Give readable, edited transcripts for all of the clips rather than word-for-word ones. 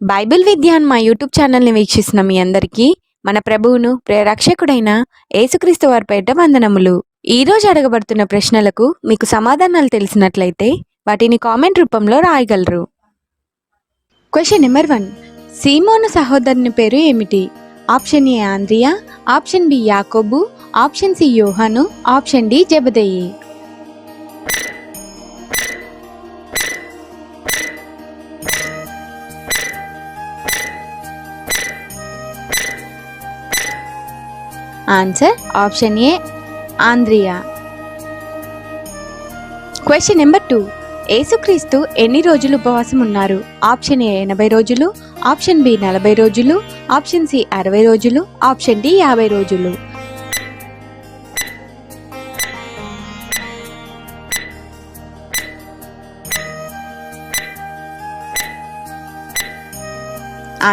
Bible విద్యాన్ మా YouTube ఛానల్ని వీక్షిస్తున్న మీ అందరికీ మన ప్రభువును ప్రేరక్షకుడైన యేసుక్రీస్తు వారి పేరిట వందనములు. ఈ రోజు అడగబడుతున్న ప్రశ్నలకు మీకు సమాధానాలు తెలిసినట్లయితే వాటిని కామెంట్ రూపంలో రాయగలరు. Question number 1. సీమోను సహోదరుని పేరు ఏమిటి? ఆప్షన్ ఏ ఆంద్రియా, ఆప్షన్ బి యాకోబు, ఆప్షన్ సి యోహాను, ఆప్షన్ డి జెబెదయి. ఆన్సర్ ఆప్షన్ ఏ ఆంద్రియా. Question number 2. యేసుక్రీస్తు ఎన్ని రోజులు ఉపవాసం ఉన్నారు? ఆప్షన్ ఏ 80 రోజులు, ఆప్షన్ బి 40 రోజులు, ఆప్షన్ సి 60 రోజులు, ఆప్షన్ డి 50 రోజులు.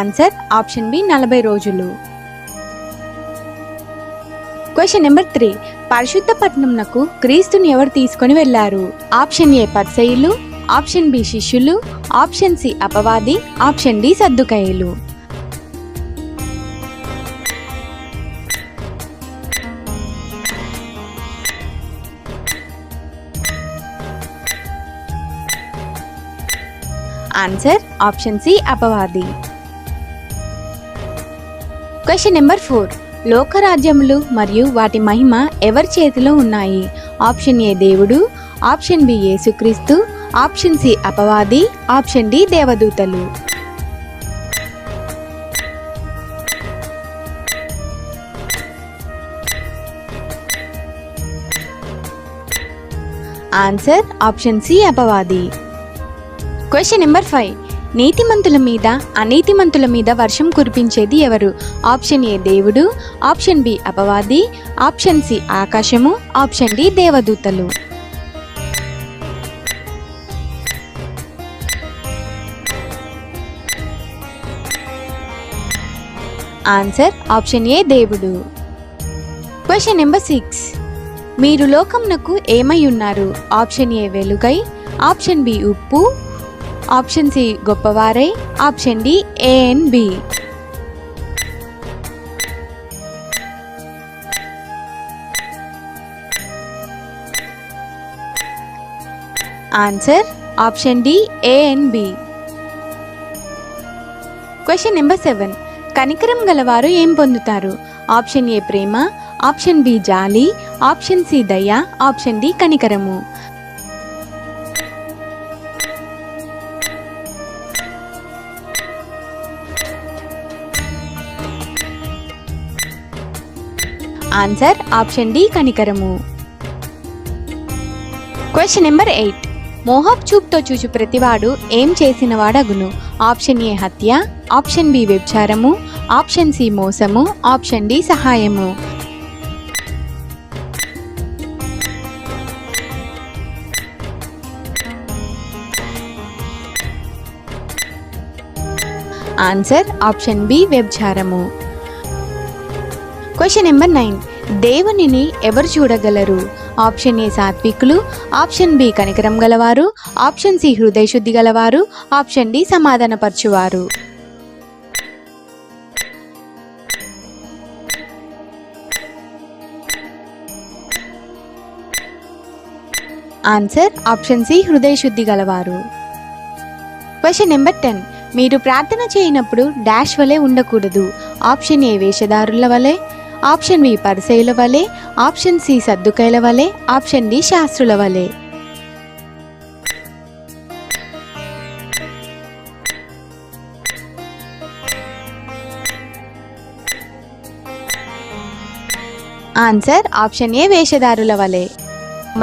ఆన్సర్ ఆప్షన్ బి 40 రోజులు. Question number 3. పరిశుద్ధ పట్టణంనకు క్రీస్తుని ఎవరు తీసుకొని వెళ్లారు? ఆప్షన్ ఏ పరిసయ్యులు, ఆప్షన్ బి శిష్యులు, ఆప్షన్ సి అపవాది, ఆప్షన్ డి సద్దుకయ్యులు. ఆన్సర్ ఆప్షన్ సి అపవాది. Question number 4. లోకరాజ్యములు మరియు వాటి మహిమ ఎవరి చేతిలో ఉన్నాయి? ఆప్షన్ ఏ దేవుడు, ఆప్షన్ బి యేసుక్రీస్తు, ఆప్షన్ సి అపవాది, ఆప్షన్ డి దేవదూతలు. ఆన్సర్ ఆప్షన్ సి అపవాది. Question number 5. నీతిమంతుల మీద అనీతిమంతుల మీద వర్షం కురిపించేది ఎవరు? ఆప్షన్ ఏ దేవుడు, ఆప్షన్ బి అపవాది, ఆప్షన్ సి ఆకాశము, ఆప్షన్ డి దేవదూతలు. ఆన్సర్ ఆప్షన్ ఏ దేవుడు. Question number 6. మీరు లోకమునకు ఏమై ఉన్నారు? ఆప్షన్ ఏ వెలుగై, ఆప్షన్ బి ఉప్పు, ఆప్షన్ సి గొప్పవారై, option D A and B. Answer option D A and B. Question number 7. కనికరం గలవారు ఏం పొందుతారు? ఆప్షన్ ఏ ప్రేమ, ఆప్షన్ బి జాలి, ఆప్షన్ సి దయ, ఆప్షన్ డి కనికరము. ఆన్సర్ ఆప్షన్ డి కనికరము. Question number 8. మోహపు చూపుతో చూచు ప్రతివాడు ఏం చేసిన వాడగును? ఆప్షన్ ఏ హత్య, ఆప్షన్ బి వ్యభిచారము, ఆప్షన్ సి మోసము, ఆప్షన్ డి సహాయము. ఆన్సర్ ఆప్షన్ బి వ్యభిచారము. Question number 9. దేవునిని ఎవరు చూడగలరు? ఆప్షన్ ఏ సాత్వికులు, ఆప్షన్ బి కనికరం గలవారు, ఆప్షన్ సి హృదయ శుద్ధి గలవారు, ఆప్షన్ డి సమాధానపరచువారు. ఆన్సర్ ఆప్షన్ సి హృదయ శుద్ధి గలవారు. Question number 10. మీరు ప్రార్థన చేయనప్పుడు డాష్ వలె ఉండకూడదు. ఆప్షన్ ఏ వేషధారుల వలె, ఆప్షన్ బి పరిసయ్యుల వలె, ఆప్షన్ సి సద్దుకైల వలె, ఆప్షన్ డి శాస్త్రుల వలె. ఆన్సర్ ఆప్షన్ ఏ వేషధారుల వలె.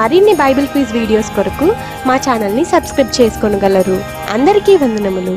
మరిన్ని బైబిల్ క్విజ్ వీడియోస్ కొరకు మా ఛానల్ని సబ్స్క్రైబ్ చేసుకోగలరు. అందరికీ వందనములు.